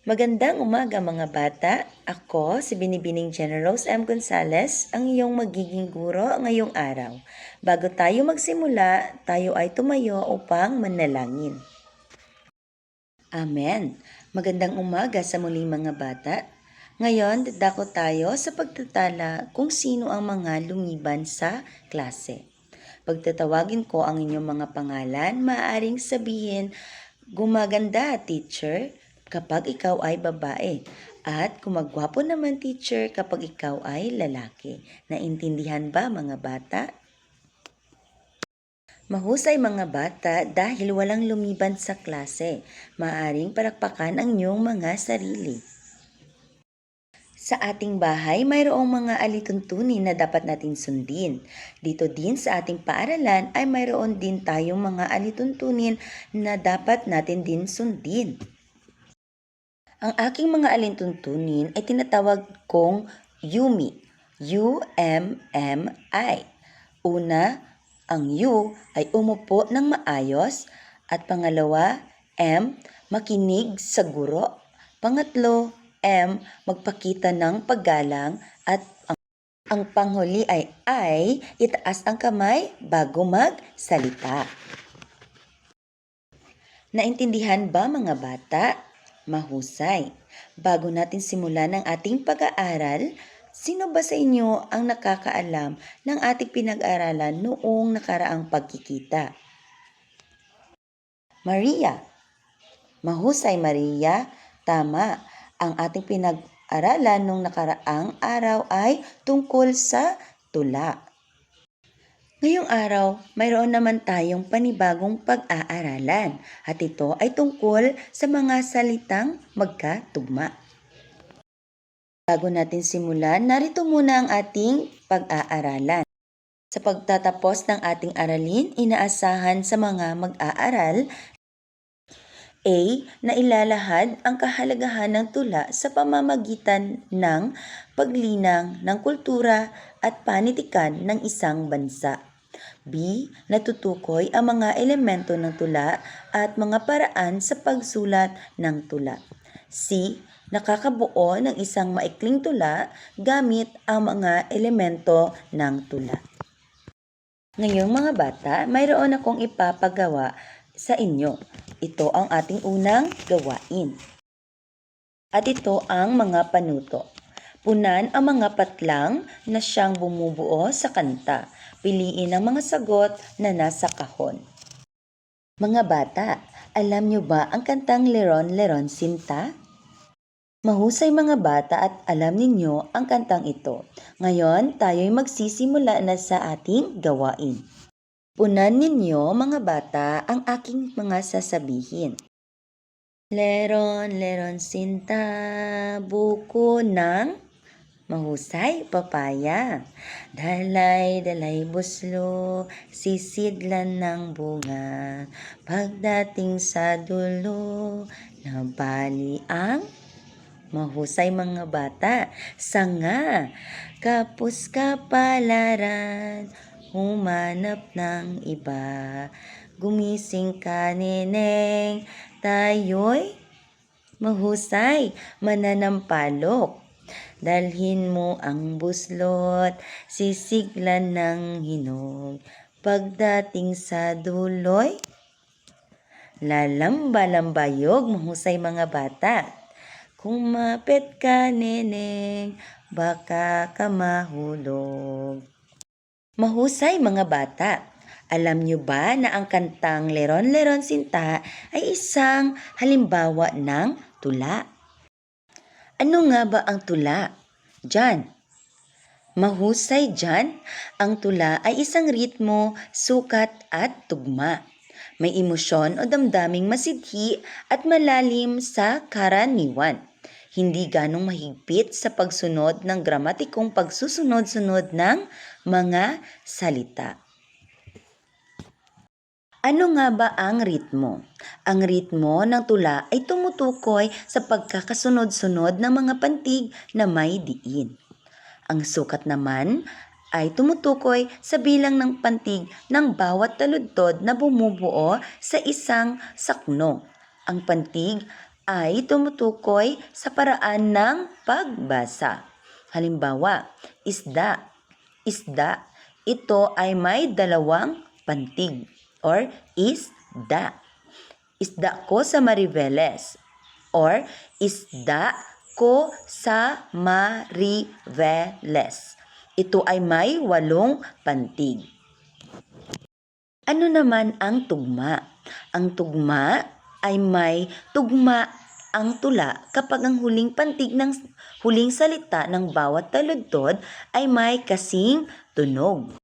Magandang umaga mga bata. Ako si Binibining Generose M. Gonzales, ang iyong magiging guro ngayong araw. Bago tayo magsimula, tayo ay tumayo upang manalangin. Amen. Magandang umaga sa muling mga bata. Ngayon, dadako tayo sa pagtatala kung sino ang mga lumiban sa klase. Pagtatawagin ko ang inyong mga pangalan, maaaring sabihin, "Gumaganda, teacher," kapag ikaw ay babae. At gumagwapo naman, teacher, kapag ikaw ay lalaki. Naintindihan ba mga bata? Mahusay mga bata dahil walang lumiban sa klase. Maaring palakpakan ang inyong mga sarili. Sa ating bahay, mayroong mga alituntunin na dapat natin sundin. Dito din sa ating paaralan ay mayroon din tayong mga alituntunin na dapat natin din sundin. Ang aking mga alituntunin ay tinatawag kong UMI. U-M-M-I. Una, ang U ay umupo ng maayos at pangalawa, M, makinig sa guro. Pangatlo, M, magpakita ng paggalang at ang panghuli ay itaas ang kamay bago magsalita. Naintindihan ba mga bata? Mahusay. Bago natin simulan ang ating pag-aaral, sino ba sa inyo ang nakakaalam ng ating pinag-aralan noong nakaraang pagkikita? Maria. Mahusay, Maria. Tama. Ang ating pinag-aralan noong nakaraang araw ay tungkol sa tula. Ngayong araw, mayroon naman tayong panibagong pag-aaralan at ito ay tungkol sa mga salitang magkatugma. Bago natin simulan, narito muna ang ating pag-aaralan. Sa pagtatapos ng ating aralin, inaasahan sa mga mag-aaral A. Na ilalahad ang kahalagahan ng tula sa pamamagitan ng paglinang ng kultura at panitikan ng isang bansa. B. Natutukoy ang mga elemento ng tula at mga paraan sa pagsulat ng tula. C. Nakakabuo ng isang maikling tula gamit ang mga elemento ng tula. Ngayong mga bata, mayroon akong ipapagawa sa inyo. Ito ang ating unang gawain. At ito ang mga panuto. Punan ang mga patlang na siyang bumubuo sa kanta. Piliin ang mga sagot na nasa kahon. Mga bata, alam niyo ba ang kantang Leron Leron Sinta? Mahusay mga bata at alam ninyo ang kantang ito. Ngayon, tayo'y magsisimula na sa ating gawain. Punan ninyo mga bata ang aking mga sasabihin. Leron, leron, sinta, buko ng mahusay, papaya. Dalay, dalay, buslo, sisidlan ng bunga. Pagdating sa dulo, nabali ang mahusay mga bata. Sanga, kapus kapalaran, humanap ng iba. Gumising ka, neneng, tayo'y mahusay, mananampalok. Dalhin mo ang buslot, sisiglan ng hinog. Pagdating sa duloy, lalamba-lambayog, mahusay mga bata. Kumapit ka, neneng, baka ka mahulog. Mahusay mga bata. Alam niyo ba na ang kantang Leron Leron Sinta ay isang halimbawa ng tula? Ano nga ba ang tula? Jan. Mahusay Jan. Ang tula ay isang ritmo, sukat at tugma. May emosyon o damdaming masidhi at malalim sa karaniwan. Hindi ganong mahigpit sa pagsunod ng gramatikong pagsusunod-sunod ng mga salita. Ano nga ba ang ritmo? Ang ritmo ng tula ay tumutukoy sa pagkakasunod-sunod ng mga pantig na may diin. Ang sukat naman ay tumutukoy sa bilang ng pantig ng bawat taludtod na bumubuo sa isang sakno. Ang pantig ay tumutukoy sa paraan ng pagbasa. Halimbawa, isda. Isda. Ito ay may dalawang pantig or isda. Isda ko sa Mariveles or isda ko sa Mariveles. Ito ay may 8 pantig. Ano naman ang tugma? Ang tugma ay may tugma ang tula kapag ang huling pantig ng huling salita ng bawat taludtod ay may kasing tunog.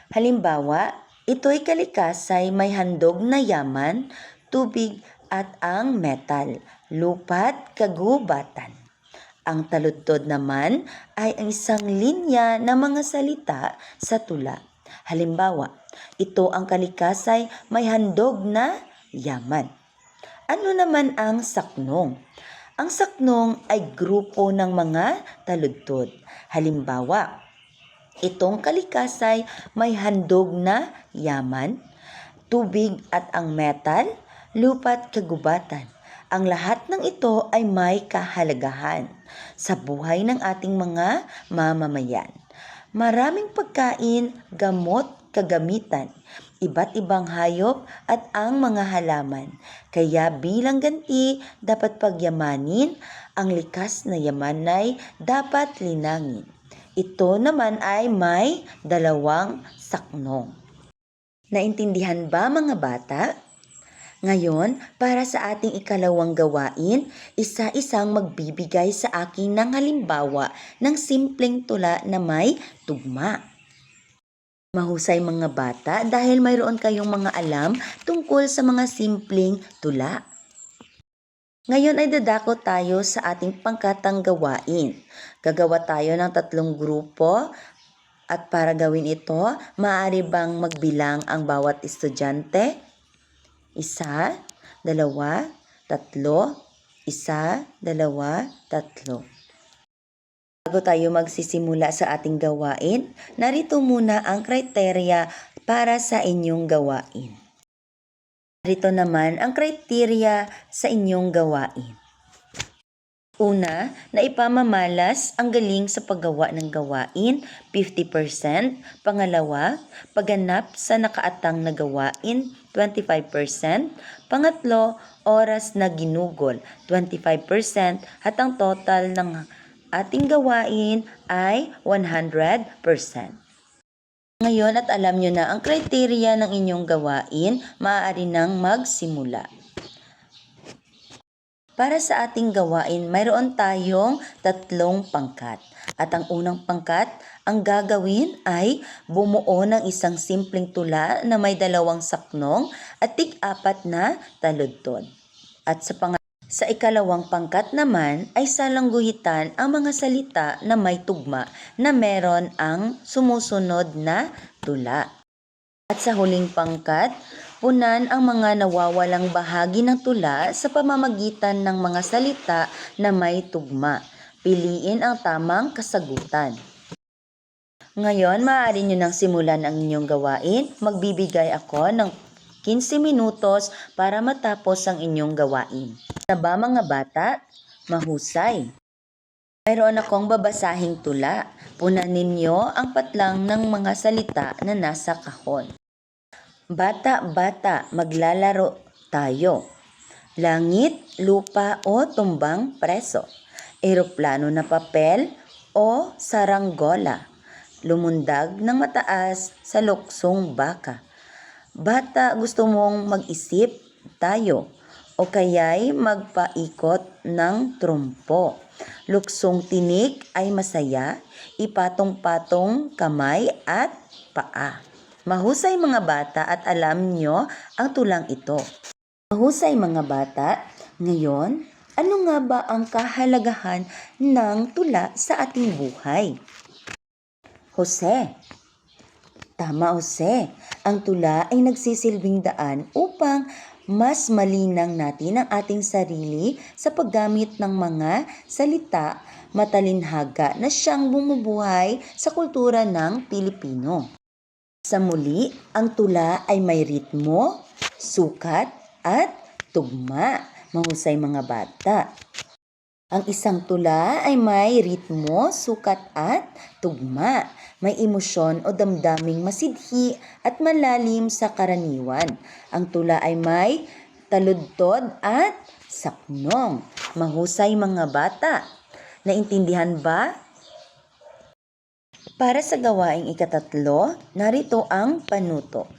Halimbawa, ito'y kalikasay may handog na yaman, tubig at ang metal, lupa't kagubatan. Ang taludtod naman ay ang isang linya ng mga salita sa tula. Halimbawa, ito ang kalikasay may handog na yaman. Ano naman ang saknong? Ang saknong ay grupo ng mga taludtod. Halimbawa, itong kalikasay may handog na yaman, tubig at ang metal, lupa't kagubatan. Ang lahat ng ito ay may kahalagahan sa buhay ng ating mga mamamayan. Maraming pagkain, gamot, kagamitan, iba't ibang hayop at ang mga halaman. Kaya bilang ganti, dapat pagyamanin, ang likas na yaman ay dapat linangin. Ito naman ay may 2 saknong. Naintindihan ba mga bata? Ngayon, para sa ating ikalawang gawain, isa-isang magbibigay sa akin ng halimbawa ng simpleng tula na may tugma. Mahusay mga bata dahil mayroon kayong mga alam tungkol sa mga simpleng tula. Ngayon ay dadako tayo sa ating pangkatang gawain. Gagawa tayo ng 3 grupo at para gawin ito, maaari bang magbilang ang bawat estudyante? 1, 2, 3, 1, 2, 3. Bago tayo magsisimula sa ating gawain, narito muna ang kriteria para sa inyong gawain. Narito naman ang kriteria sa inyong gawain. Una, na ipamamalas ang galing sa paggawa ng gawain, 50%. Pangalawa, pagganap sa nakaatang na gawain, 25%. Pangatlo, oras na ginugol, 25%. At ang total ng ating gawain ay 100%. Ngayon at alam nyo na ang kriteria ng inyong gawain, maaari nang magsimula. Para sa ating gawain, mayroon tayong 3 pangkat. At ang unang pangkat, ang gagawin ay bumuo ng isang simpleng tula na may 2 saknong at 4 na taludtod. At sa ikalawang pangkat naman ay salangguhitan ang mga salita na may tugma na meron ang sumusunod na tula. At sa huling pangkat, punan ang mga nawawalang bahagi ng tula sa pamamagitan ng mga salita na may tugma. Piliin ang tamang kasagutan. Ngayon, maaari nyo nang simulan ang inyong gawain. Magbibigay ako ng 15 minutos para matapos ang inyong gawain. Na ba mga bata? Mahusay. Mayroon akong babasahing tula. Punan ninyo ang patlang ng mga salita na nasa kahon. Bata-bata, maglalaro tayo. Langit, lupa o tumbang preso. Eroplano na papel o saranggola. Lumundag ng mataas sa luksong baka. Bata, gusto mong mag-isip tayo o kaya'y magpaikot ng trumpo. Luksong tinik ay masaya, ipatong-patong kamay at paa. Mahusay mga bata at alam nyo ang tulang ito. Mahusay mga bata, ngayon, ano nga ba ang kahalagahan ng tula sa ating buhay? Jose. Tama, Jose. Ang tula ay nagsisilbing daan upang mas malinang natin ang ating sarili sa paggamit ng mga salita matalinhaga na siyang bumubuhay sa kultura ng Pilipino. Sa muli, ang tula ay may ritmo, sukat at tugma Mahusay mga bata. Ang isang tula ay may ritmo, sukat at tugma. May emosyon o damdaming masidhi at malalim sa karaniwan. Ang tula ay may taludtod at saknong. Mahusay mga bata. Naintindihan ba? Para sa gawaing ikatatlo, narito ang panuto.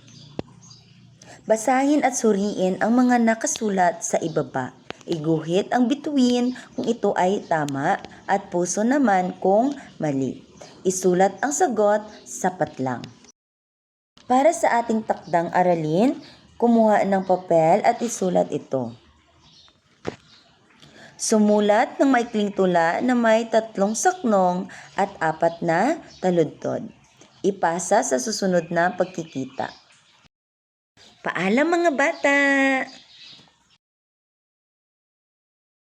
Basahin at suriin ang mga nakasulat sa ibaba. Iguhit ang bituin kung ito ay tama at puso naman kung mali. Isulat ang sagot, sapat lang. Para sa ating takdang aralin, kumuha ng papel at isulat ito. Sumulat ng maikling tula na may 3 saknong at 4 na taludtod. Ipasa sa susunod na pagkikita. Paalam mga bata!